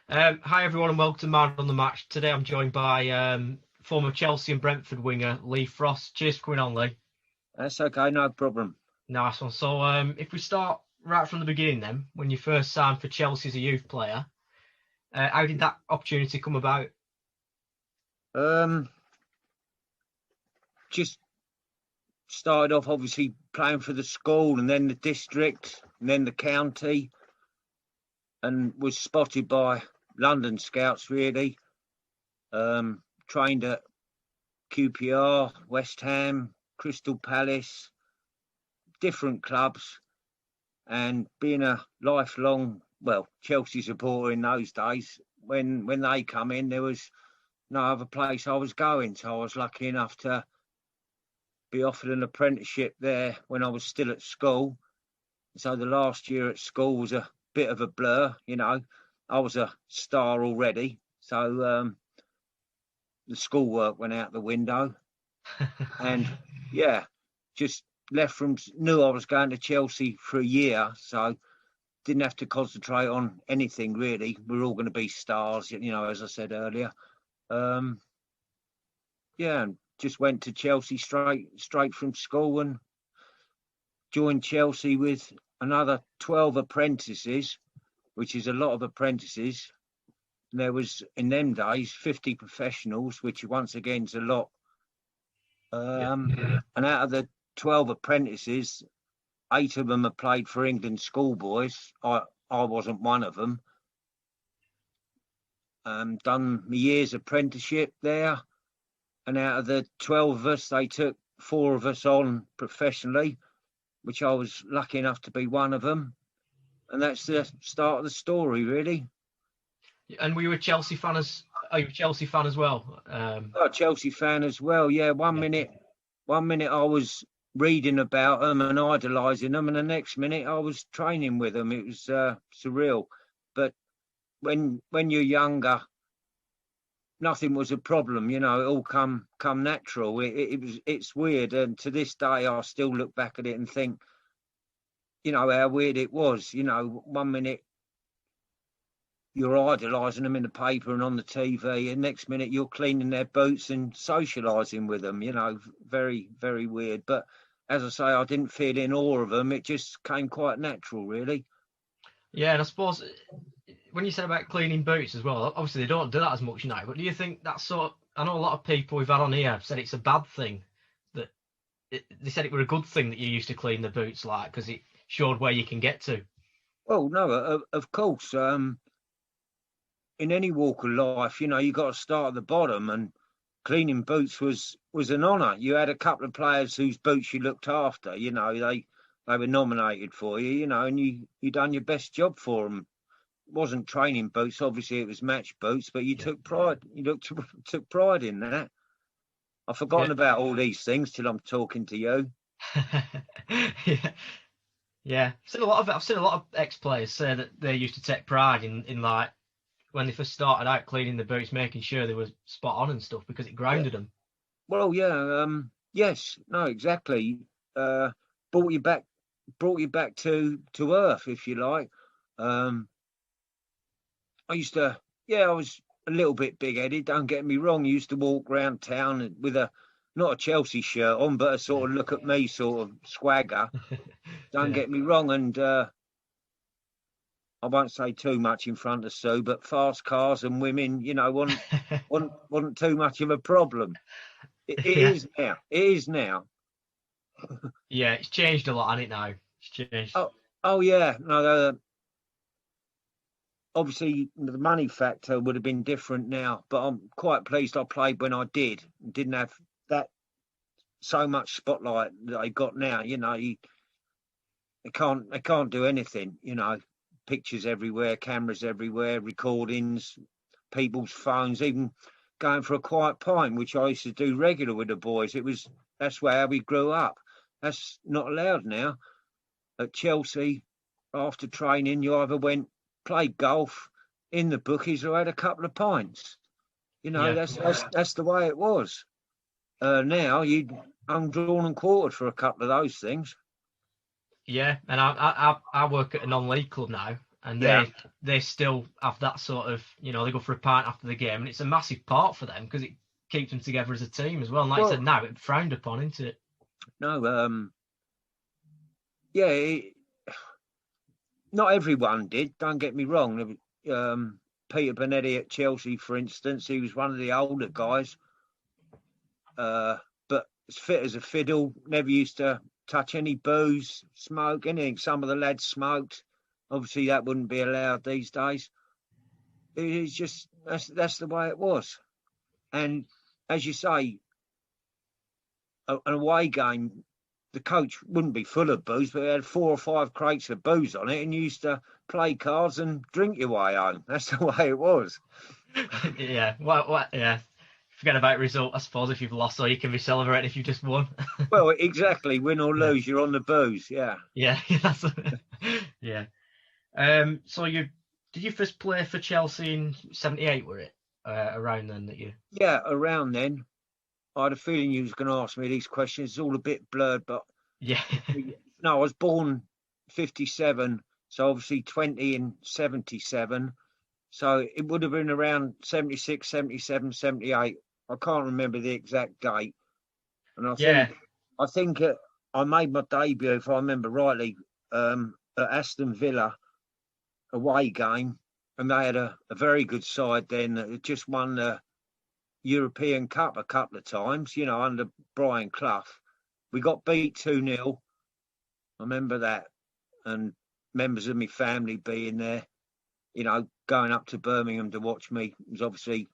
Hi everyone and welcome to Man on the Match. Today I'm joined by former Chelsea and Brentford winger Lee Frost. Cheers for coming on, Lee. That's okay, no problem. Nice one. So if we start right from the beginning then, when you first signed for Chelsea as a youth player, how did that opportunity come about? Um, just started off obviously playing for the school and then the district and then the county, and was spotted by London scouts really. Trained at QPR, West Ham, Crystal Palace, different clubs, and being a lifelong, Chelsea supporter in those days, when they come in, there was no other place I was going. So I was lucky enough to be offered an apprenticeship there when I was still at school. So the last year at school was a bit of a blur. I was a star already. So the schoolwork went out the window. And yeah, just knew I was going to Chelsea for a year. So didn't have to concentrate on anything really. We were all going to be stars, as I said earlier. Um, yeah, and just went to Chelsea straight from school and joined Chelsea with another 12 apprentices, which is a lot of apprentices. And there was, in them days, 50 professionals, which once again is a lot. Yeah. And out of the 12 apprentices, 8 of them have played for England schoolboys. I wasn't one of them. Done my year's apprenticeship there. And out of the 12 of us, they took 4 of us on professionally, which I was lucky enough to be one of them. And that's the start of the story, really. And were you a Chelsea fan are you a Chelsea fan as well? A Chelsea fan as well. Yeah, Yeah. one minute I was reading about them and idolising them, and the next minute I was training with them. It was surreal. But when you're younger, nothing was a problem. It all come natural. It's weird, and to this day I still look back at it and think, how weird it was. One minute you're idolising them in the paper and on the TV, and next minute you're cleaning their boots and socialising with them. Very, very weird. But as I say, I didn't feel in awe of them. It just came quite natural, really. Yeah, and I suppose when you said about cleaning boots as well, obviously they don't do that as much now, but do you think that's I know a lot of people we've had on here have said it's a bad thing that they said it were a good thing that you used to clean the boots like because it showed where you can get to. Well, no, of course. In any walk of life, you got to start at the bottom, and cleaning boots was an honour. You had a couple of players whose boots you looked after. They were nominated for you. And you done your best job for them. It wasn't training boots, obviously it was match boots, but you Yeah. took pride. Took pride in that. I've Yeah. forgotten about all these things till I'm talking to you. Yeah. Yeah. I've seen a lot of ex-players say that they used to take pride in like when they first started out cleaning the boots, making sure they were spot on and stuff because it Yeah. grounded them. Well, yeah. Yes. No. Exactly. Uh, brought you back. Brought you back to earth, if you like. Um, I used to. Yeah, I was a little bit big-headed. Don't get me wrong. I used to walk around town with not a Chelsea shirt on, but a Yeah. sort of look at me sort of swagger. Don't Yeah. get me wrong, and I won't say too much in front of Sue, but fast cars and women, wasn't too much of a problem. It Yeah. is now. It is now. Yeah. It's changed a lot, hasn't it now? It's changed. Oh, oh yeah. No, obviously the money factor would have been different now, but I'm quite pleased I played when I did. Didn't have that so much spotlight that I got now. They can't do anything. Pictures everywhere, cameras everywhere, recordings, people's phones, even going for a quiet pint, which I used to do regular with the boys. That's where we grew up. That's not allowed now. At Chelsea, after training, you either went played golf in the bookies or had a couple of pints. Yeah. That's the way it was. Now you undrawn and quartered for a couple of those things. Yeah. And I work at a non-league club now, and Yeah. they still have that sort of, they go for a pint after the game, and it's a massive part for them because it keeps them together as a team as well. And like I said, now it's frowned upon, isn't it? No, yeah, not everyone did. Don't get me wrong. Peter Bonetti at Chelsea, for instance, he was one of the older guys, but as fit as a fiddle. Never used to touch any booze, smoke, anything. Some of the lads smoked. Obviously, that wouldn't be allowed these days. It's just that's the way it was. And as you say, an away game, the coach wouldn't be full of booze, but he had 4 or 5 crates of booze on it, and you used to play cards and drink your way home. That's the way it was. Yeah. Yeah. Forget about result, I suppose. If you've lost, or you can be celebrating if you just won. Well, exactly. Win or lose, you're on the booze. Yeah. Yeah. Yeah. So did you first play for Chelsea in '78? Were it around then that you? Yeah, around then. I had a feeling you was going to ask me these questions. It's all a bit blurred, but Yeah. no, I was born 57, so obviously 20 in 77. So it would have been around 76, 77, 78. I can't remember the exact date. And I think I made my debut, if I remember rightly, at Aston Villa away game, and they had a very good side then that just won the European Cup a couple of times, under Brian Clough. We got beat 2-0. I remember that. And members of my family being there, going up to Birmingham to watch me was obviously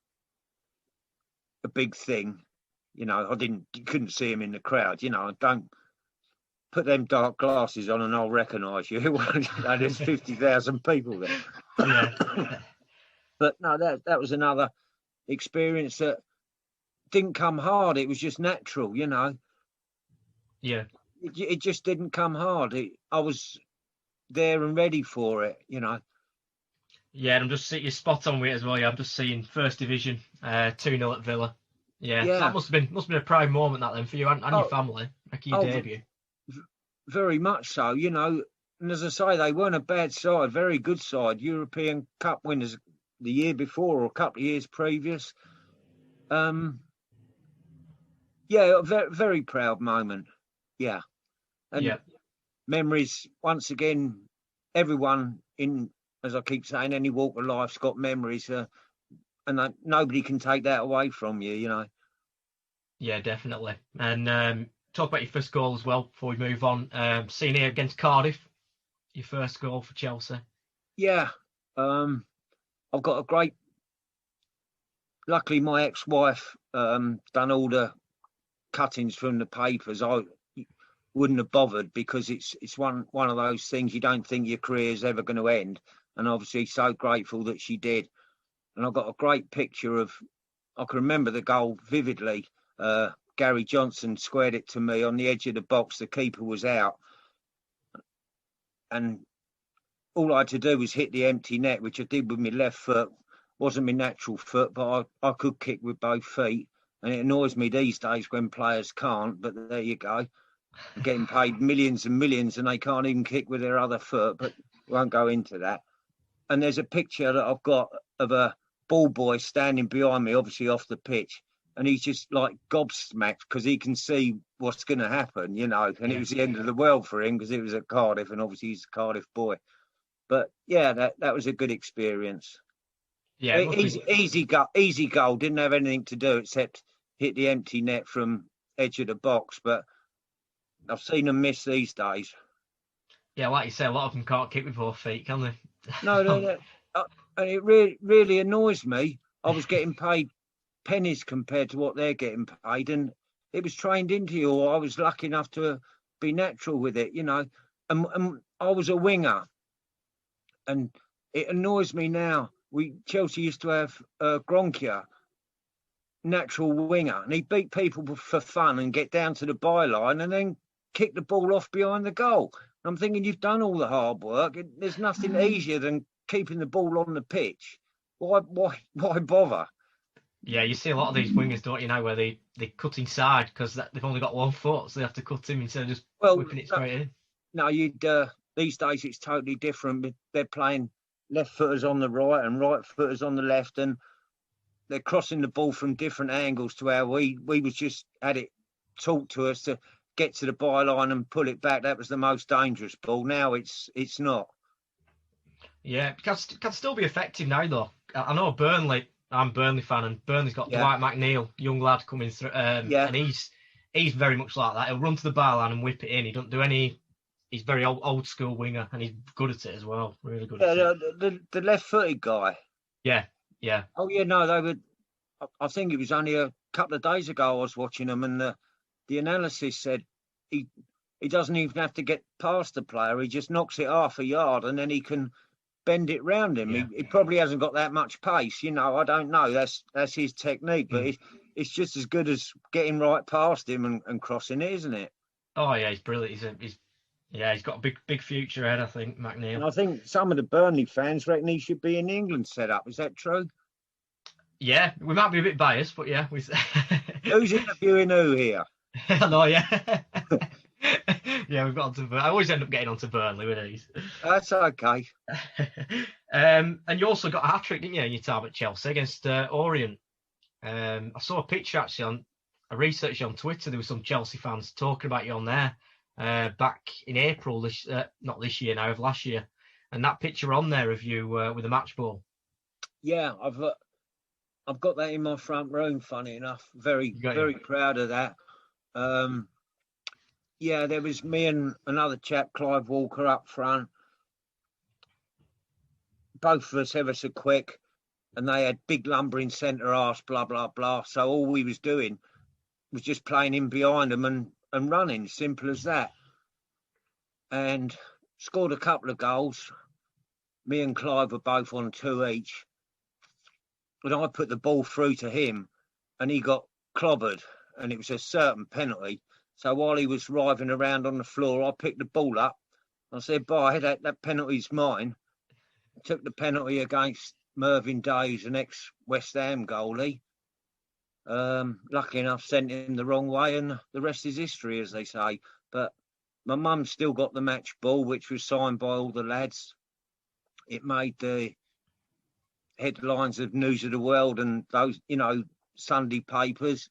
a big thing. Couldn't see him in the crowd. Don't put them dark glasses on and I'll recognise you. There's 50,000 people there. Yeah. But no, that was another experience that didn't come hard. It was just natural, Yeah. It just didn't come hard. I was there and ready for it, Yeah, and I'm just seeing you spot on with it as well. Yeah, I'm just seeing First Division, 2-0 at Villa. Yeah, that must have been a proud moment that then for you and your family, making your debut. Very much so, And as I say, they weren't a bad side, very good side. European Cup winners the year before or a couple of years previous. Yeah, a very, very proud moment. Yeah. And memories, once again, everyone as I keep saying, any walk of life's got memories, and nobody can take that away from you, Yeah, definitely. And talk about your first goal as well before we move on. Seeing here against Cardiff, your first goal for Chelsea. Yeah. I've got a great... Luckily, my ex-wife done all the cuttings from the papers. I wouldn't have bothered because it's one of those things you don't think your career's ever going to end. And obviously so grateful that she did. And I've got a great picture of... I can remember the goal vividly. Gary Johnson squared it to me on the edge of the box. The keeper was out. And all I had to do was hit the empty net, which I did with my left foot. Wasn't my natural foot, but I could kick with both feet. And it annoys me these days when players can't, but there you go. They're getting paid millions and millions and they can't even kick with their other foot, but won't go into that. And there's a picture that I've got of a ball boy standing behind me, obviously off the pitch. And he's just like gobsmacked because he can see what's going to happen, And it was the end of the world for him because it was at Cardiff and obviously he's a Cardiff boy. But yeah, that was a good experience. Yeah, easy goal. Didn't have anything to do except hit the empty net from edge of the box. But I've seen them miss these days. Yeah, like you say, a lot of them can't kick with both feet, can they? No. And it really annoys me. I was getting paid pennies compared to what they're getting paid, and it was trained into you. Or I was lucky enough to be natural with it, And I was a winger, and it annoys me now. Chelsea used to have Gronkia, natural winger, and he'd beat people for fun and get down to the byline and then kick the ball off behind the goal. And I'm thinking, you've done all the hard work. There's nothing easier than keeping the ball on the pitch. Why bother? Yeah, you see a lot of these wingers, don't you know, where they cut inside because they've only got one foot, so they have to cut him instead of just whipping it straight in. No, these days it's totally different. They're playing left footers on the right and right footers on the left, and they're crossing the ball from different angles to how we was just had it taught to us to get to the byline and pull it back. That was the most dangerous ball. Now it's not. Yeah, it can still be effective now though. I know Burnley. I'm a Burnley fan, and Burnley's got Dwight McNeil, young lad coming through, and he's very much like that. He'll run to the byline and whip it in. He don't do any. He's very old school winger, and he's good at it as well. Really good at it. The left-footed guy. Yeah. Oh yeah, no, they were. I think it was only a couple of days ago I was watching them, and the analysis said he doesn't even have to get past the player. He just knocks it half a yard, and then he can bend it round him. Yeah. He probably hasn't got that much pace, I don't know. That's his technique, but it's just as good as getting right past him and crossing it, isn't it? Oh yeah, he's brilliant. He's got a big future ahead, I think, McNeil. And I think some of the Burnley fans reckon he should be in the England setup. Is that true? Yeah, we might be a bit biased, but yeah. Who's interviewing who here? I know, yeah. Yeah, we've got onto. I always end up getting onto Burnley with these. That's okay. And you also got a hat trick, didn't you, in your time at Chelsea against Orient? I saw a picture actually I researched on Twitter. There were some Chelsea fans talking about you on there back in April, not this year now, of last year, and that picture on there of you with a match ball. Yeah, I've got that in my front room. Funny enough, very proud of that. Yeah, there was me and another chap, Clive Walker, up front. Both of us ever so quick, and they had big lumbering centre arse, blah blah blah. So all we was doing was just playing in behind them and running, simple as that. And scored a couple of goals. Me and Clive were both on 2 each. And I put the ball through to him, and he got clobbered, and it was a certain penalty. So while he was writhing around on the floor, I picked the ball up. I said, "Bye, that penalty's mine." I took the penalty against Mervyn Davies, an ex-West Ham goalie. Lucky enough, sent him the wrong way, and the rest is history, as they say. But my mum still got the match ball, which was signed by all the lads. It made the headlines of News of the World and those, Sunday papers,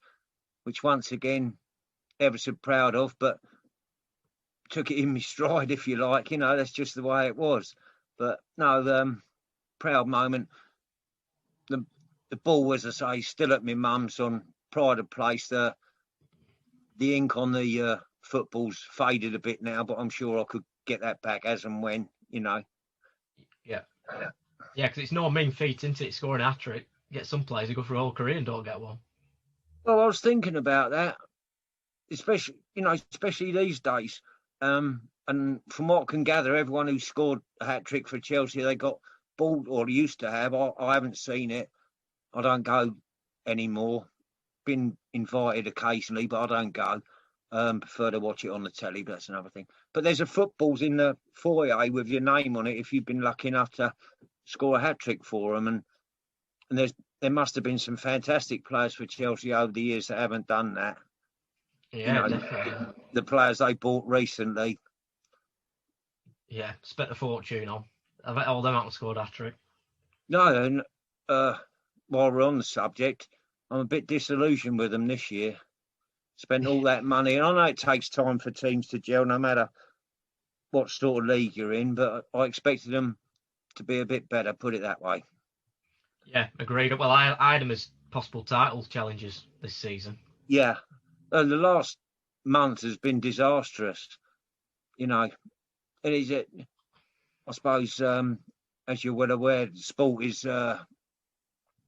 which once again, ever so proud of, but took it in my stride, if you like. That's just the way it was. But no, proud moment. The ball, as I say, still at my mum's on pride of place. The ink on the football's faded a bit now, but I'm sure I could get that back as and when, Yeah. Yeah, because it's no mean feat, isn't it? Scoring a hat-trick. Get some players who go for a whole career and don't get one. Well, I was thinking about that, especially these days. And from what I can gather, everyone who scored a hat-trick for Chelsea, they got balled, or used to have. I haven't seen it. I don't go anymore. Been invited occasionally, but I don't go. Prefer to watch it on the telly, but that's another thing. But there's a footballs in the foyer with your name on it if you've been lucky enough to score a hat-trick for them. And there must have been some fantastic players for Chelsea over the years that haven't done that. Yeah, definitely. The players they bought recently. Yeah, spent a fortune on. I bet all them haven't scored a hat-trick. No, and while we're on the subject, I'm a bit disillusioned with them this year. Spent all that money, and I know it takes time for teams to gel, no matter what sort of league you're in, but I expected them to be a bit better, put it that way. Yeah, agreed. Well, I had them as possible title challengers this season. Yeah. The last month has been disastrous. It is, I suppose, as you're well aware, sport is a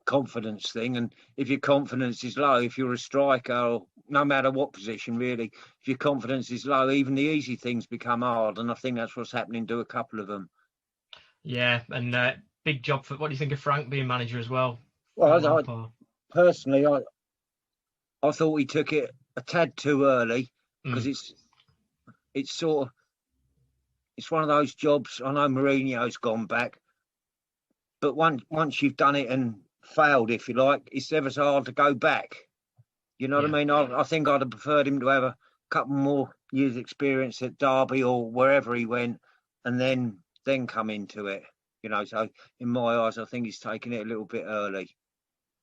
confidence thing. And if your confidence is low, if you're a striker, or no matter what position, really, if your confidence is low, even the easy things become hard. And I think that's what's happening to a couple of them. Yeah, and big job for. What do you think of Frank being manager as well? Well, personally, I thought he took it a tad too early, because it's sort of, it's one of those jobs. I know Mourinho's gone back, but once you've done it and failed, if you like, it's ever so hard to go back. You know what I mean? I think I'd have preferred him to have a couple more years' experience at Derby or wherever he went, and then come into it. You know, so in my eyes, I think he's taking it a little bit early.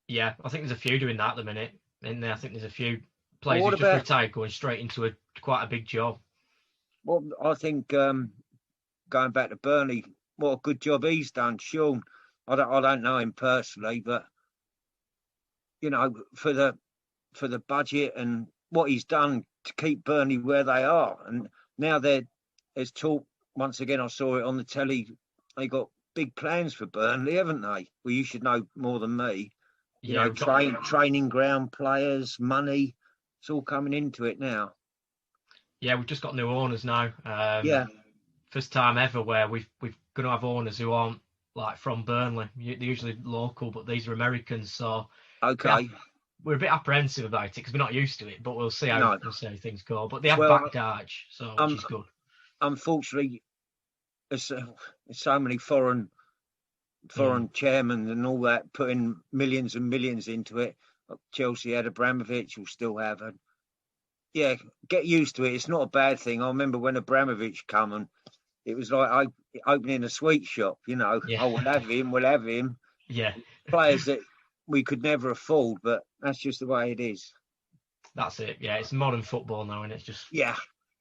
Yeah, I think there's a few doing that at the minute. And I think there's a few Well, players what who've just about retired going straight into quite a big job. what I think going back to Burnley, what a good job he's done, Sean. I don't know him personally, but you know, for the budget and what he's done to keep Burnley where they are, and now there's talk once again. I saw it on the telly. They got big plans for Burnley, haven't they? Well, you should know more than me. You Yeah, know, training ground, players, money. It's all coming into it now. we've just got new owners now. Yeah. First time ever where we've going to have owners who aren't like from Burnley. They're usually local, but these are Americans. So Okay. we're a bit apprehensive about it because we're not used to it. But we'll see how things go. But they have Well, backed Arch, so which is good. Unfortunately, there's so many foreign chairmen and all that putting millions and millions into it. Chelsea had Abramovich, will still have. And yeah, get used to it. It's not a bad thing. I remember when Abramovich come and it was like opening a sweet shop. You know, Yeah. oh, we'll have him. Yeah. Players that we could never afford, but that's just the way it is. That's it. Yeah, it's modern football now, and it's just Yeah.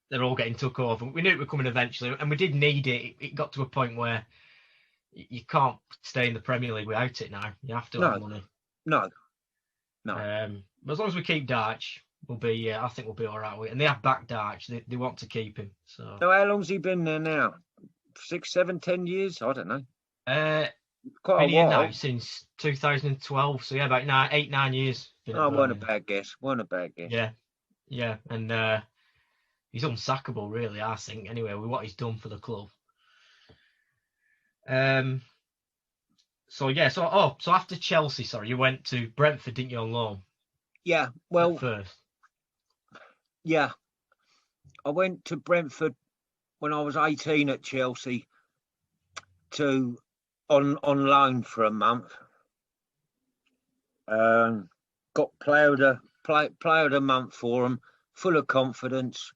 they're all getting took over. We knew it was coming eventually, and we did need it. It got to a point where you can't stay in the Premier League without it now. You have to have money. No. But as long as we keep Darch, we'll be. I think we'll be all right with it. And they have backed Darch. They want to keep him. So how long's he been there now? 6, 7, 10 years? I don't know. Quite a while now, since 2012. So yeah, about 8-9 years. Weren't a bad guess. Yeah, and he's unsackable, really. I think. Anyway, with what he's done for the club. So after Chelsea, sorry, you went to Brentford, didn't you, on loan? Yeah, well, first. Yeah, I went to Brentford when I was 18 at Chelsea on loan for a month. Got player of the month for them, full of confidence.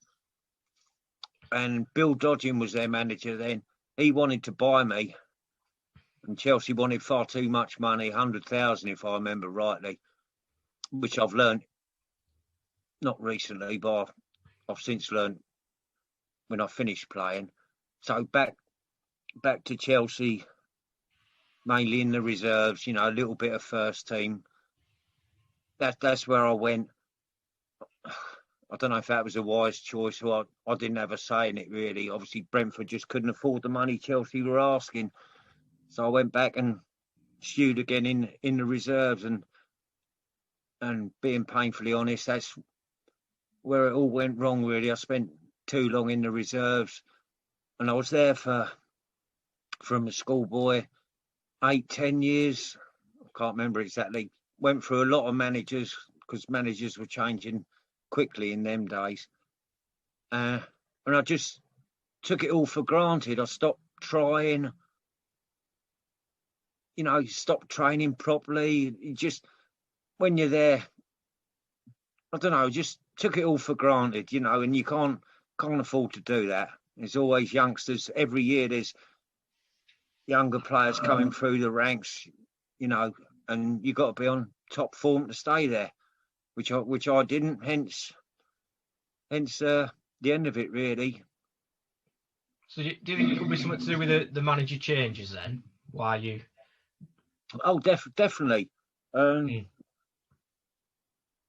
And Bill Dodgin was their manager then. He wanted to buy me. And Chelsea wanted far too much money, 100,000 if I remember rightly, which I've learned, not recently, but I've since learned when I finished playing. So back to Chelsea, mainly in the reserves, you know, a little bit of first team. That's where I went. I don't know if that was a wise choice or I didn't have a say in it, really. Obviously, Brentford just couldn't afford the money Chelsea were asking. So I went back and stewed again in the reserves, and being painfully honest, that's where it all went wrong, really. I spent too long in the reserves, and I was there from a schoolboy, 8-10 years. I can't remember exactly. Went through a lot of managers because managers were changing quickly in them days. And I just took it all for granted. I stopped trying, you know, stopped training properly. You just, when you're there, I don't know, just took it all for granted, you know, and you can't afford to do that. There's always youngsters. Every year there's younger players coming through the ranks, you know, and you got to be on top form to stay there, which I didn't. Hence the end of it, really. So do you think it could be something to do with the manager changes then? Why you? Oh, definitely. I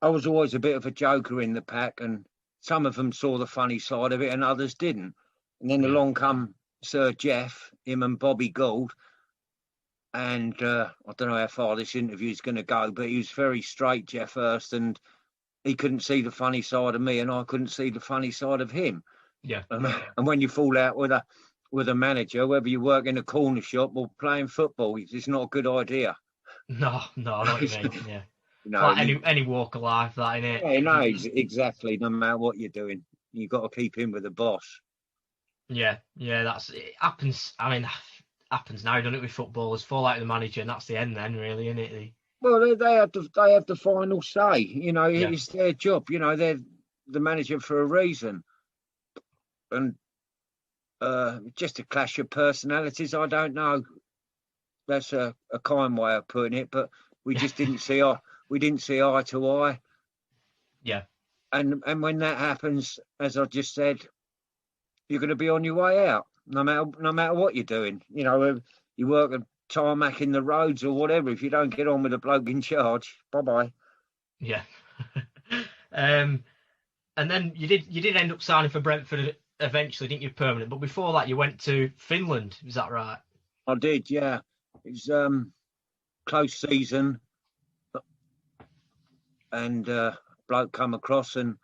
was always a bit of a joker in the pack, and some of them saw the funny side of it, and others didn't. And then along come Sir Jeff, him and Bobby Gould, and I don't know how far this interview is going to go, but he was very straight, Jeff Hurst, and he couldn't see the funny side of me, and I couldn't see the funny side of him. Yeah. And when you fall out with a manager, whether you work in a corner shop or playing football, it's not a good idea. No, I know what you mean. Yeah. You know, like any walk of life, that innit? Yeah, no, exactly. No matter what you're doing, you've got to keep in with the boss. Yeah, it happens. I mean, happens now, doesn't it, with footballers? Fall out with the manager, and that's the end then, really, isn't it? Well, they have the final say. You know, it's their job. You know, they're the manager for a reason. And just a clash of personalities, I don't know. that's a kind way of putting it, but we just didn't see eye to eye. Yeah. And when that happens, as I just said, you're going to be on your way out, no matter what you're doing. You know, you work at tarmacking the roads or whatever. If you don't get on with the bloke in charge, bye. Yeah. And then you did end up signing for Brentford eventually, didn't you, permanent? But before that, you went to Finland. Is that right? I did, yeah. It was close season, and bloke come across, and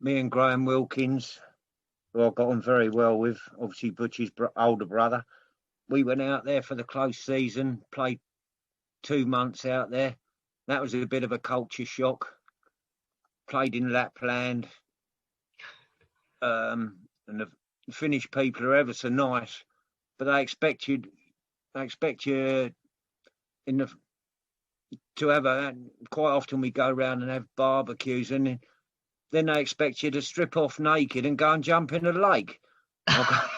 me and Graham Wilkins, who I got on very well with, obviously Butch's older brother. We went out there for the close season, played 2 months out there. That was a bit of a culture shock. Played in Lapland, and the Finnish people are ever so nice, but they expect you in the to have a. Quite often we go around and have barbecues, and then they expect you to strip off naked and go and jump in a lake. I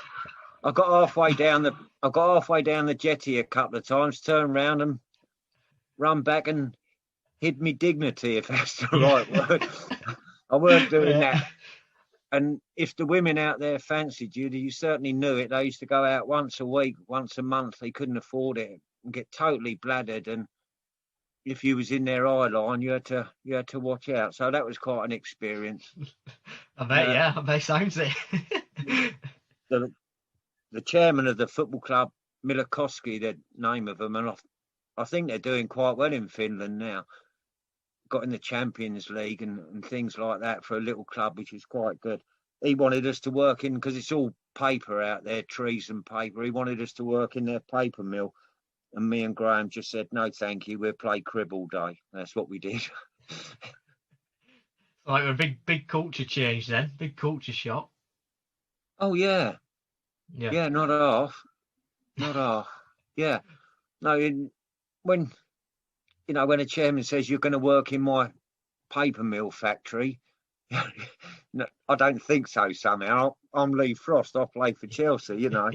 got halfway down the jetty a couple of times, turned around and run back and hid me dignity, if that's the right word. I weren't doing that. And if the women out there fancied you, you certainly knew it. They used to go out once a week, once a month. They couldn't afford it and get totally bladdered. And if you was in their eye line, you had to watch out. So that was quite an experience. I bet, yeah, I bet sounds it. The chairman of the football club, Milakoski, the name of them, and I think they're doing quite well in Finland now. Got in the Champions League and things like that for a little club, which is quite good. He wanted us to work in, because it's all paper out there, trees and paper. He wanted us to work in their paper mill. And me and Graham just said, no, thank you. We'll play crib all day. That's what we did. Like a big culture change then, big culture shock. Oh, yeah. Yeah, not half. Yeah. No, when a chairman says you're going to work in my paper mill factory, no, I don't think so somehow. I'm Lee Frost. I play for Chelsea, you know.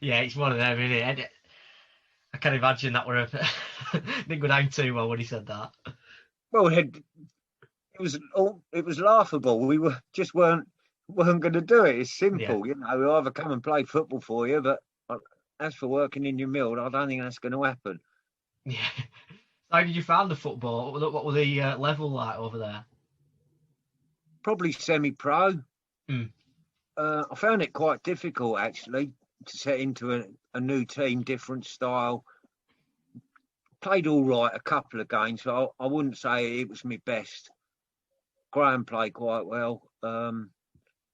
Yeah, it's one of them, isn't it? I can imagine that didn't go down too well when he said that. Well, it was laughable. We weren't going to do it. It's simple, you know. We either come and play football for you, but as for working in your mill, I don't think that's going to happen. Yeah. How did you find the football? What were the level like over there? Probably semi-pro. Mm. I found it quite difficult, actually, to set into a new team, different style. Played all right a couple of games, but I wouldn't say it was my best. Graham played quite well.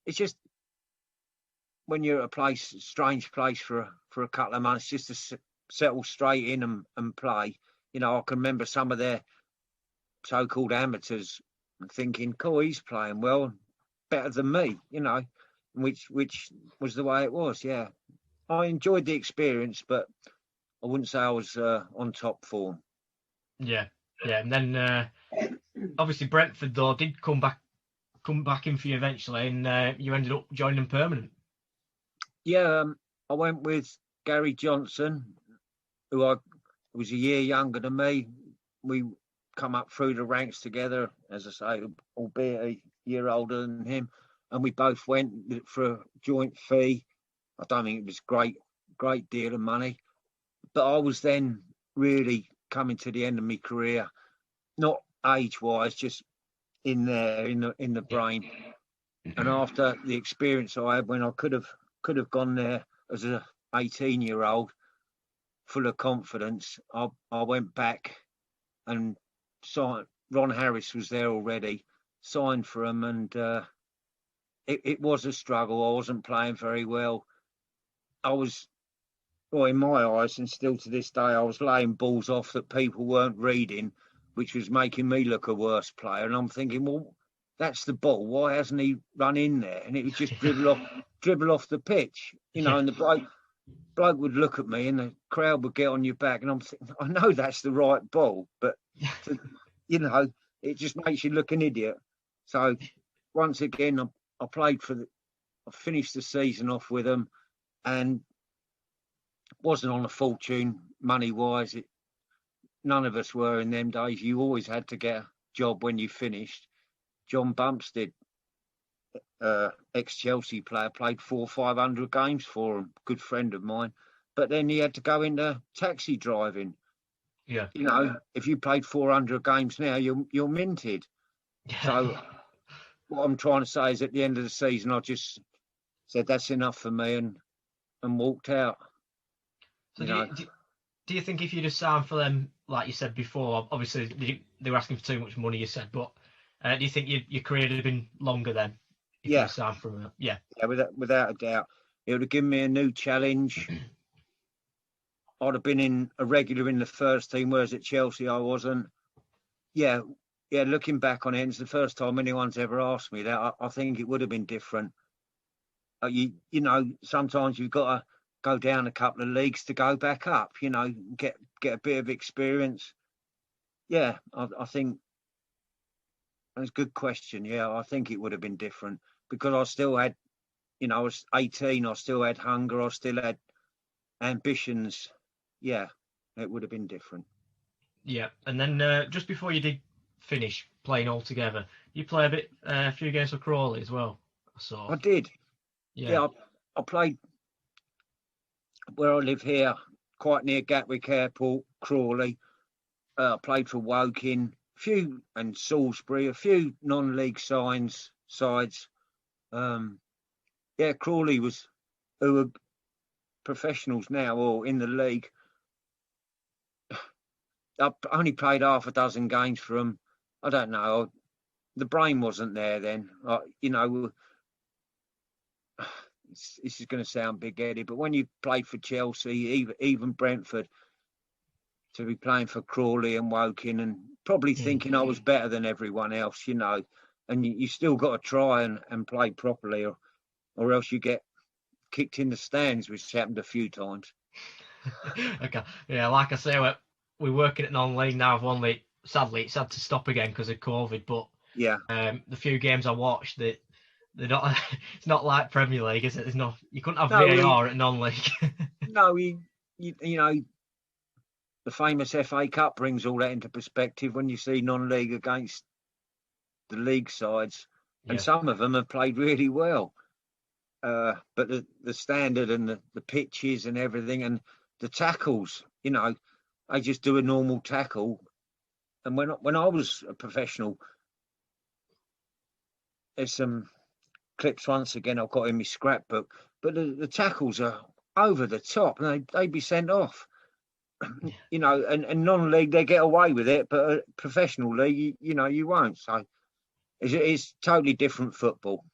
It's just when you're at a strange place for a couple of months, just to settle straight in and play. You know, I can remember some of their so-called amateurs thinking, cool, he's playing well, better than me, you know, which was the way it was, yeah. I enjoyed the experience, but I wouldn't say I was on top form. Yeah. And then obviously Brentford, though, did come back in for you eventually, and you ended up joining them permanent. Yeah, I went with Gary Johnson, who was a year younger than me. We come up through the ranks together, as I say, albeit a year older than him, and we both went for a joint fee. I don't think it was great deal of money, but I was then really coming to the end of my career, not age-wise, just in the brain. And after the experience I had when I could have gone there as a 18-year-old, full of confidence, I went back and signed. Ron Harris was there already, signed for him, and it was a struggle. I wasn't playing very well. I was, well, in my eyes, and still to this day, I was laying balls off that people weren't reading, which was making me look a worse player. And I'm thinking, well, that's the ball. Why hasn't he run in there? And it would just dribble off the pitch, you know. And the bloke would look at me, and the crowd would get on your back. And I'm thinking, I know that's the right ball, but you know, it just makes you look an idiot. So once again, I played I finished the season off with them, and wasn't on a fortune. money-wise, none of us were in them days. You always had to get a job when you finished. John Bumstead, ex-Chelsea player, played 400-500 games for him, good friend of mine. But then he had to go into taxi driving. Yeah. You know, if you played 400 games now, you're minted. So what I'm trying to say is at the end of the season, I just said that's enough for me and walked out. So do you think if you just signed for them, like you said before, obviously they were asking for too much money, you said, but do you think your career would have been longer then if you signed from them? Yeah. Yeah, without a doubt. It would have given me a new challenge. I'd have been a regular in the first team, whereas at Chelsea I wasn't. Yeah, looking back on it, it's the first time anyone's ever asked me that. I think it would have been different. You know, sometimes you've got to go down a couple of leagues to go back up, you know, get a bit of experience. Yeah, I think that's a good question. Yeah, I think it would have been different because I still had, you know, I was 18, I still had hunger, I still had ambitions. Yeah, it would have been different. Yeah, and then just before you did finish playing altogether, you play a few games for Crawley as well. I did. Yeah, I played where I live here, quite near Gatwick Airport, Crawley. I played for Woking, and Salisbury, a few non-league sides. Crawley who are professionals now or in the league. I only played half a dozen games for them. I don't know. The brain wasn't there then. You know, this is going to sound big-headed, but when you played for Chelsea, even Brentford, to be playing for Crawley and Woking and probably thinking I was better than everyone else, you know, and you still got to try and play properly or else you get kicked in the stands, which happened a few times. Okay. Yeah, like I say, we're working at non-league now. Sadly, it's had to stop again because of COVID, but yeah, the few games I watched, they're not. It's not like Premier League, is it? You couldn't have no, VAR at non-league. No, you know, the famous FA Cup brings all that into perspective when you see non-league against the league sides, and some of them have played really well. But the standard and the pitches and everything and the tackles, you know, they just do a normal tackle. And when I was a professional, there's some clips once again I've got in my scrapbook, but the tackles are over the top and they'd be sent off. You know, and non-league they get away with it, but a professional league, you know, you won't. So it's totally different football.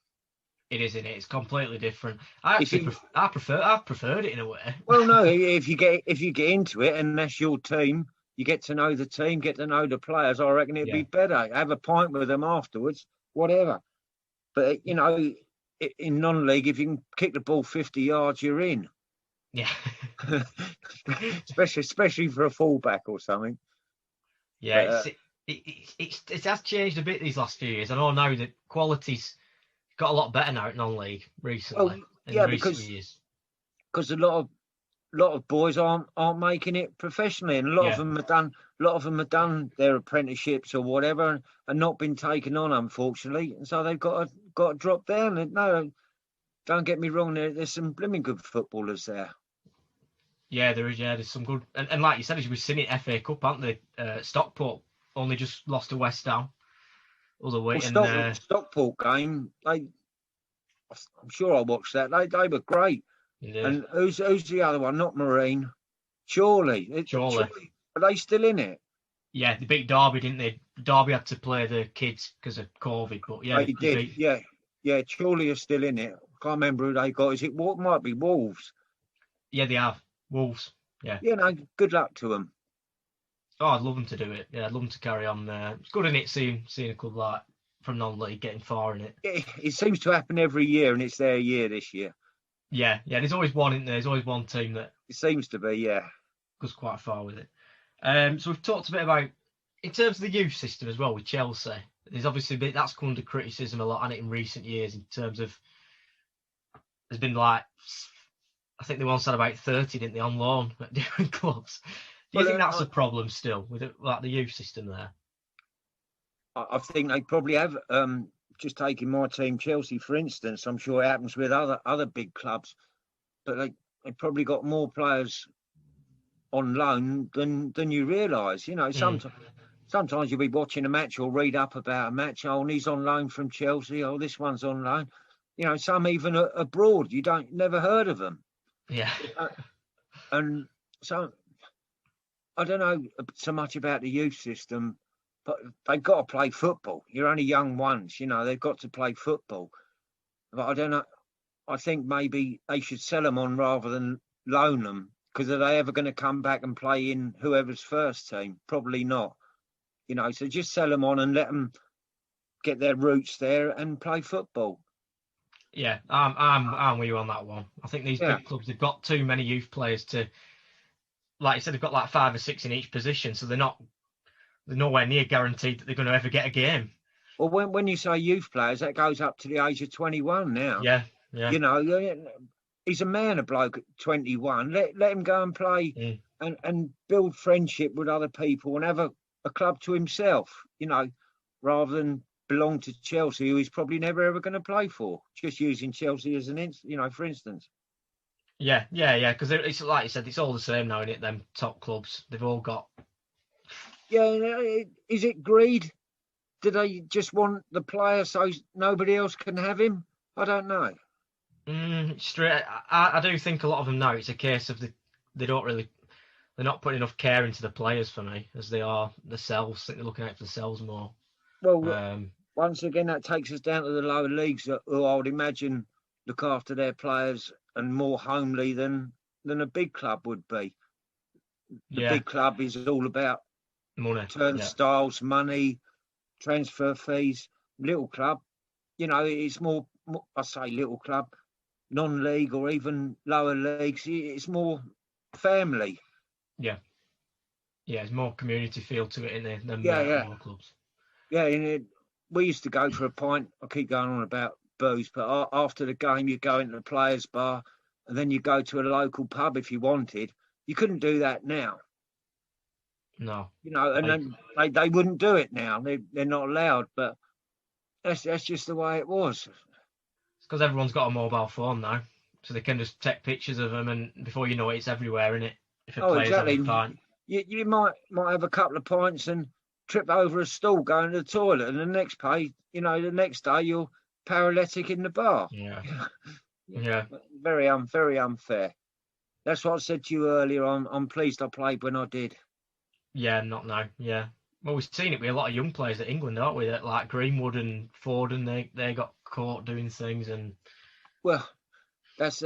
It is, isn't it? It's completely different. I've preferred it in a way. Well, no, if you get into it and that's your team, you get to know the team, get to know the players. I reckon it'd be better. Have a pint with them afterwards, whatever. But you know, in non-league, if you can kick the ball 50 yards, you're in. Yeah. especially for a fullback or something. Yeah, it has changed a bit these last few years. I know now that quality's got a lot better now at non-league recently. Because a lot of boys aren't making it professionally, and a lot of them have done their apprenticeships or whatever and not been taken on, unfortunately, and so they've got to drop down. And no, don't get me wrong, there's some blooming good footballers there. Yeah, there is. Yeah, there's some good, and like you said, as we've seen it, FA Cup, haven't they? Stockport only just lost to West Ham. Stockport game, I'm sure I watched that. They were great. Yeah. And who's the other one? Not Marine. Chorley. Are they still in it? Yeah, they beat Derby, didn't they? Derby had to play the kids because of COVID, but yeah, they did. Yeah. Chorley are still in it. Can't remember who they got. Might be Wolves. Yeah, they have. Wolves, yeah. Yeah, no, good luck to them. Oh, I'd love them to do it. Yeah, I'd love them to carry on. It's good, isn't it, seeing a club like from non-league getting far in it. It seems to happen every year, and it's their year this year. Yeah, there's always one, isn't there? There's always one team that... It seems to be, yeah. Goes quite far with it. So we've talked a bit about, in terms of the youth system as well with Chelsea, there's obviously that's come under criticism a lot, and in recent years in terms of, there's been like I think they once had about 30, didn't they, on loan at different clubs. Do you Well, think that's a problem still with like the youth system there? I think they probably have. Just taking my team, Chelsea, for instance, I'm sure it happens with other big clubs, but they probably got more players on loan than you realise. You know, sometimes you'll be watching a match or read up about a match. Oh, and he's on loan from Chelsea. Oh, this one's on loan. You know, some even abroad. You never heard of them. Yeah. And so I don't know so much about the youth system, but they've got to play football. You're only young ones, you know, they've got to play football. But I don't know. I think maybe they should sell them on rather than loan them, because are they ever going to come back and play in whoever's first team? Probably not. You know, so just sell them on and let them get their roots there and play football. Yeah, I'm with you on that one. I think these big clubs, they've got too many youth players to, like you said, they've got like 5 or 6 in each position, so they're nowhere near guaranteed that they're going to ever get a game. Well, when you say youth players, that goes up to the age of 21 now. Yeah. You know, he's a man, a bloke at 21. Let him go and play and build friendship with other people and have a club to himself, you know, rather than belong to Chelsea, who he's probably never ever going to play for. Just using Chelsea as for instance. Yeah, because it's like you said, it's all the same now, isn't it? Them top clubs, they've all got. Yeah, is it greed? Do they just want the player so nobody else can have him? I don't know. Straight, I do think a lot of them now it's a case of they're not putting enough care into the players for me as they are themselves. I think they're looking out for themselves more. Well, once again, that takes us down to the lower leagues, who I would imagine look after their players and more homely than a big club would be. The big club is all about money, turnstiles, money, transfer fees. Little club, you know, it's more. I say little club, non-league or even lower leagues. It's more family. Yeah, it's more community feel to it, isn't it, than more clubs. Yeah, and we used to go for a pint. I keep going on about booze, but after the game, you go into the players' bar, and then you go to a local pub if you wanted. You couldn't do that now. No, you know, and then they wouldn't do it now. They're not allowed, but that's just the way it was. It's because everyone's got a mobile phone now, so they can just take pictures of them, and before you know it, it's everywhere, isn't it? If a player's having a pint. You might have a couple of pints and trip over a stool going to the toilet, and the next day you're paralytic in the bar. Yeah. Very unfair. That's what I said to you earlier. I'm pleased I played when I did. Yeah, not now. Yeah. Well, we've seen it with a lot of young players at England, aren't we? That like Greenwood and Ford, and they got caught doing things. And well, that's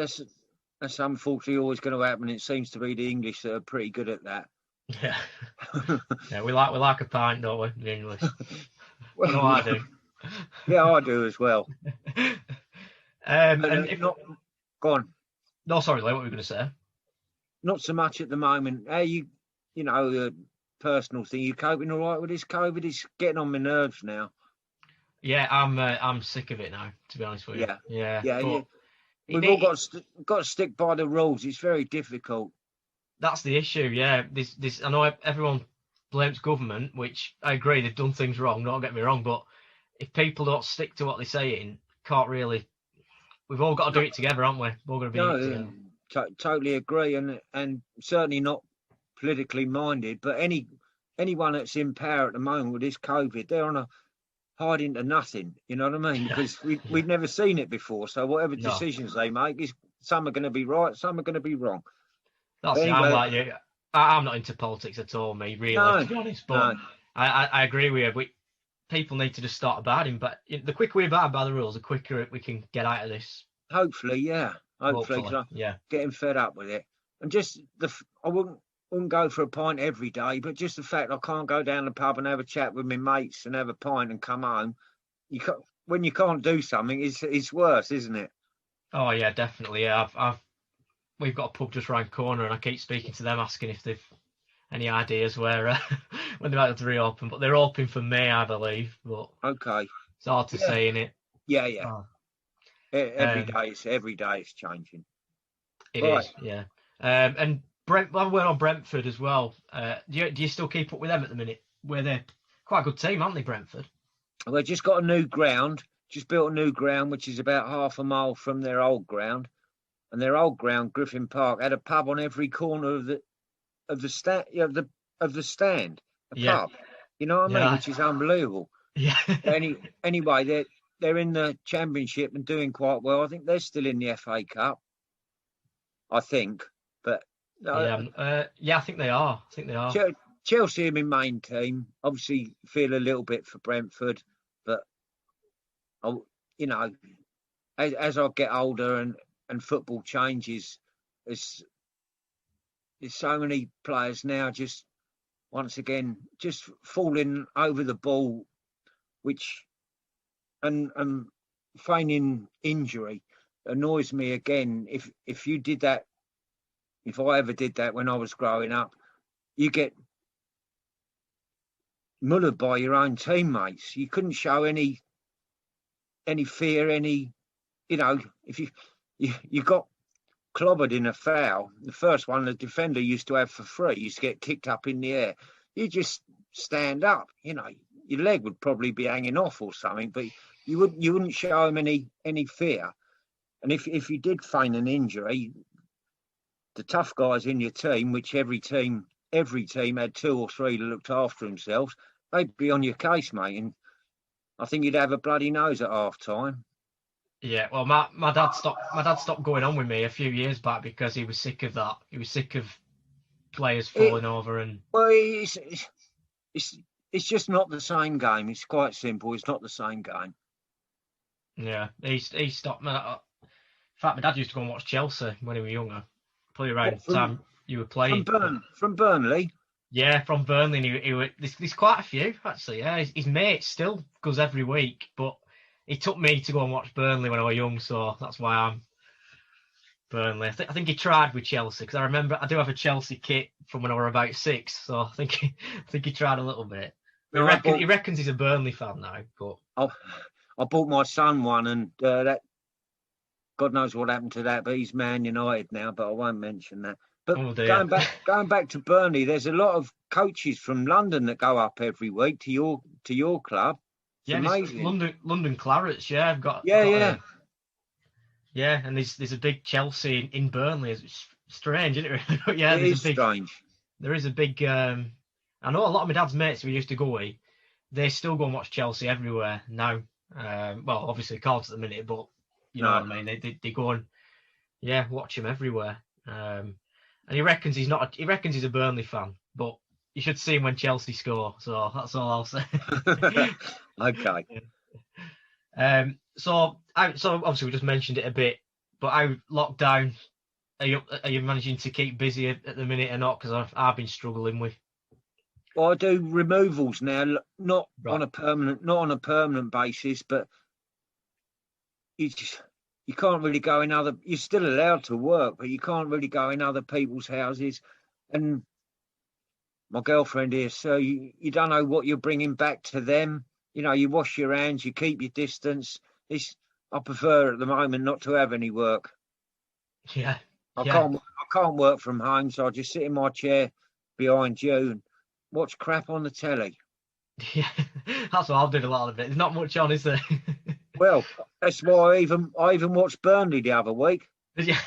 unfortunately always going to happen. It seems to be the English that are pretty good at that. Yeah. Yeah, we like a pint, don't we? The English. Well, no, I do. Yeah, I do as well. And if not, go on. No, sorry, Lee, what were we going to say? Not so much at the moment. How you personal thing. You coping all right with this COVID? It's getting on my nerves now. Yeah, I'm sick of it now, to be honest with you. Yeah. We've all got to stick by the rules. It's very difficult. That's the issue. Yeah, this. I know everyone blames government, which I agree they've done things wrong. Don't get me wrong, but if people don't stick to what they're saying, can't really. We've all got to do it together, haven't we? We're all going to be in it together. Totally agree, and certainly not politically minded, but anyone that's in power at the moment with this COVID, they're on a hiding to nothing. You know what I mean? Because we've never seen it before. So whatever decisions they make, some are going to be right, some are going to be wrong. That's it. I'm like you. I'm not into politics at all, me, really, to be honest. But I agree with you. People need to just start abiding. But the quicker we abide by the rules, the quicker we can get out of this. Hopefully, yeah. Hopefully. Getting fed up with it. And just I wouldn't go for a pint every day, but just the fact I can't go down the pub and have a chat with my mates and have a pint and come home. When you can't do something, it's worse, isn't it? Oh yeah, definitely. Yeah, we've got a pub just round the corner, and I keep speaking to them, asking if they've any ideas where when they're about to reopen. But they're open for May, I believe. But okay, it's hard to say, innit? Yeah. Every day it's changing. It Right. is, yeah. And well, we're on Brentford as well. Do you still keep up with them at the minute? Where they're quite a good team, aren't they, Brentford? They just got a new ground, just built a new ground, which is about half a mile from their old ground. And their old ground, Griffin Park, had a pub on every corner of the stand, a Yeah, pub. You know what I mean? yeah, Which is unbelievable. yeah. Anyway, they're in the championship and doing quite well. I think they're still in the FA Cup. I think, but Yeah, I think they are. I think they are. Chelsea are my main team. Obviously, feel a little bit for Brentford, but I, you know, as I get older and football changes, there's so many players now just once again just falling over the ball, which and feigning injury annoys me again. If you did that, if I ever did that when I was growing up, you get mullered by your own teammates. You couldn't show any fear, if you got clobbered in a foul, the first one the defender used to have for free, used to get kicked up in the air. You just stand up, your leg would probably be hanging off or something, but you wouldn't show him any fear. And if you did feign an injury, the tough guys in your team, which every team had two or three that looked after themselves, they'd be on your case, mate. And I think you'd have a bloody nose at half time. Yeah, well, my dad stopped going on with me a few years back because he was sick of that. He was sick of players falling over and. Well, it's just not the same game. It's quite simple. It's not the same game. Yeah, he stopped. In fact, my dad used to go and watch Chelsea when he was younger. Probably around the time you were playing. From Burnley. Yeah, from Burnley. There's quite a few actually. Yeah, his mate still goes every week, but he took me to go and watch Burnley when I was young, so that's why I'm Burnley. I think he tried with Chelsea because I remember I do have a Chelsea kit from when I was about 6, so I think he tried a little bit. He reckons he's a Burnley fan now, but I bought my son one, and that God knows what happened to that, but he's Man United now. But I won't mention that. But going back to Burnley, there's a lot of coaches from London that go up every week to your club. It's amazing. London Clarets, yeah, I've got yeah. Yeah, and there's a big Chelsea in Burnley. It's strange, isn't it? But yeah, it is strange. There is a big. I know a lot of my dad's mates who used to go with. They still go and watch Chelsea everywhere now. Well, obviously Cards at the minute, but you know what I mean. They go and watch him everywhere. And he reckons he's not. He reckons he's a Burnley fan, but you should see him when Chelsea score. So that's all I'll say. Okay. So obviously we just mentioned it a bit, but lockdown, are you managing to keep busy at the minute or not? Because I've been struggling with. Well, I do removals now, not on a permanent basis, but you can't really go in other. You're still allowed to work, but you can't really go in other people's houses. And my girlfriend here, so you don't know what you're bringing back to them. You wash your hands, you keep your distance. I prefer at the moment not to have any work. Yeah. I can't work from home, so I just sit in my chair behind you and watch crap on the telly. Yeah, that's what I've done a lot of it. There's not much on, is there? Well, that's why I even watched Burnley the other week. Yeah.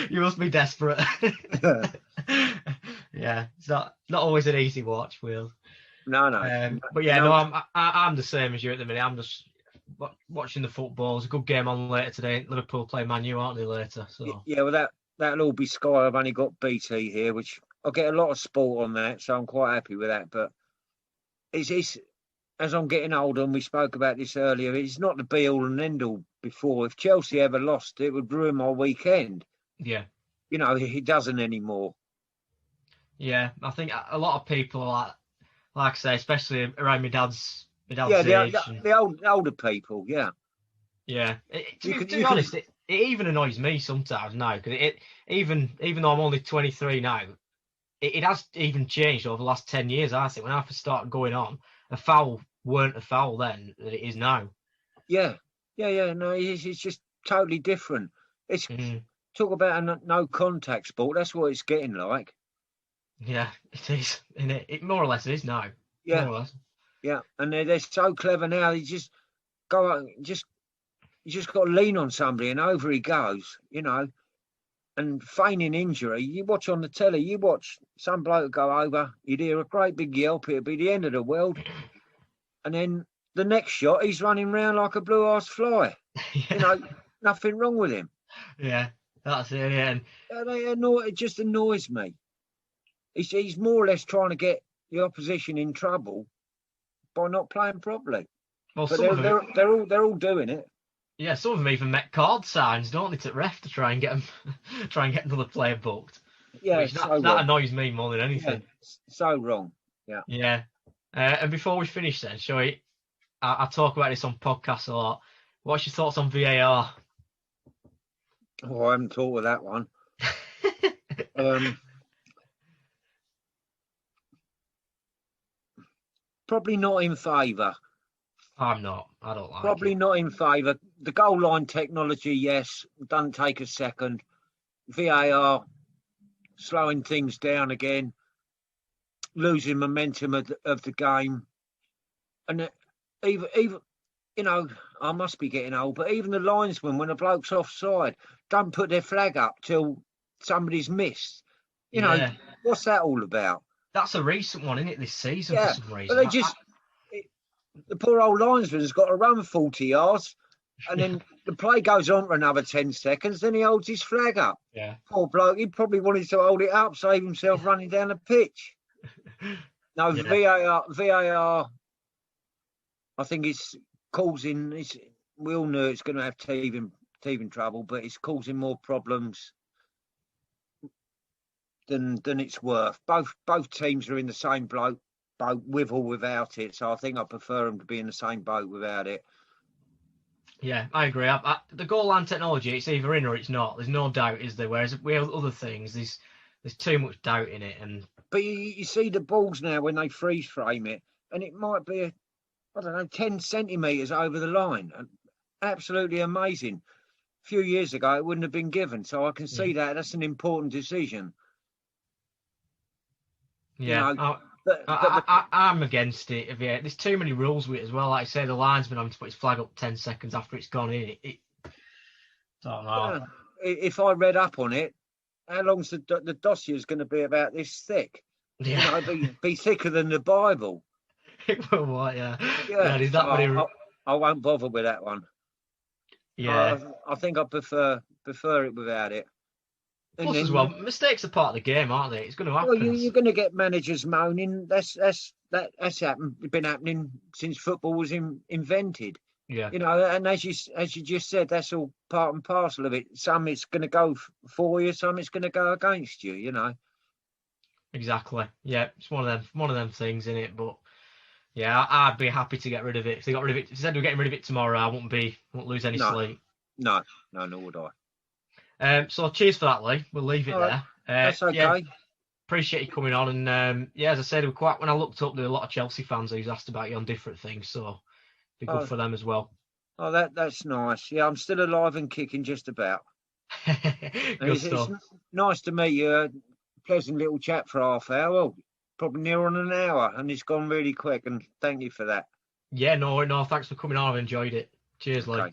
You must be desperate. Yeah, it's not always an easy watch, Will. No. But yeah, no, I'm the same as you at the minute. I'm just watching the football. It's a good game on later today. Liverpool play Man U, aren't they, later? So yeah, well that'll all be Sky. I've only got BT here, which I get a lot of sport on that, so I'm quite happy with that. But it's as I'm getting older, and we spoke about this earlier, it's not the be all and end all. Before, if Chelsea ever lost, it would ruin my weekend. Yeah, it doesn't anymore. Yeah, I think a lot of people like I say, especially around my dad's age. The older people, yeah. Yeah, to be honest, it even annoys me sometimes now because even though I'm only 23 now, it has even changed over the last 10 years. I think when I first started going on, a foul weren't a foul then that it is now. Yeah. No, it's just totally different. It's talk about a no contact sport. That's what it's getting like. Yeah, it is. And it more or less is now. Yeah, More or less. yeah. And they're so clever now. They just go out, you just got to lean on somebody, and over he goes. You know, and feigning injury. You watch on the telly. You watch some bloke go over. You'd hear a great big yelp. It'd be the end of the world. And then the next shot, he's running round like a blue-ass fly. Yeah. You know, nothing wrong with him. Yeah, that's it. Yeah. It just annoys me. He's more or less trying to get the opposition in trouble by not playing properly. Well, But they're all doing it. yeah, some of them even make card signs, don't they, to ref to try and get another player booked. Yeah, that annoys me more than anything. Yeah, so wrong. Yeah. Yeah. And before we finish, then, shall we? I talk about this on podcasts a lot. What's your thoughts on VAR? Oh, I haven't thought of that one. Probably not in favour. I'm not. I don't like Probably it. not in favour. The goal line technology, yes, doesn't take a second. VAR slowing things down again, losing momentum of the game, and even you know, I must be getting old, but even the linesmen, when a bloke's offside, don't put their flag up till somebody's missed. You know, what's that all about? That's a recent one, isn't it, this season Yeah, for some reason? but the poor old linesman's got to run 40 yards, and then the play goes on for another 10 seconds, then he holds his flag up. Yeah. Poor bloke, he probably wanted to hold it up, save himself running down the pitch. No, yeah. VAR, I think it's causing, we all know it's going to have teething trouble, but it's causing more problems than it's worth. Both teams are in the same boat with or without it, so I think I prefer them to be in the same boat without it. Yeah, I agree. The goal line technology, it's either in or it's not. There's no doubt, is there? Whereas we have other things, there's too much doubt in it. But you see the balls now when they freeze frame it, and it might be, 10 centimetres over the line. Absolutely amazing. A few years ago, it wouldn't have been given, so I can see that's an important decision. Yeah, you know, I'm against it. Yeah, there's too many rules with it as well. Like I say, the linesman having to put his flag up 10 seconds after it's gone in. Don't know. If I read up on it, how long's the dossier is going to be about this thick? Yeah, you know, be thicker than the Bible. What? Yeah. Is that I won't bother with that one. Yeah, I think I prefer it without it. Plus, as well, mistakes are part of the game, aren't they? It's going to happen. Well, you're going to get managers moaning. That's been happening since football was invented. Yeah. You know, and as you just said, that's all part and parcel of it. Some it's going to go for you, some it's going to go against you. You know. Exactly. Yeah, it's one of them things, isn't it? But yeah, I'd be happy to get rid of it. If they got rid of it, if they said we're getting rid of it tomorrow, I won't lose any sleep. No, nor would I. So cheers for that, Lee. We'll leave it there. That's okay. Yeah, appreciate you coming on. And as I said, when I looked up, there were a lot of Chelsea fans who's asked about you on different things. So be good for them as well. Oh, that's nice. Yeah, I'm still alive and kicking just about. Good stuff. It's nice to meet you. Pleasant little chat for half hour. Well, probably near on an hour, and it's gone really quick. And thank you for that. Yeah, no. Thanks for coming on. I've enjoyed it. Cheers, Lee. Okay.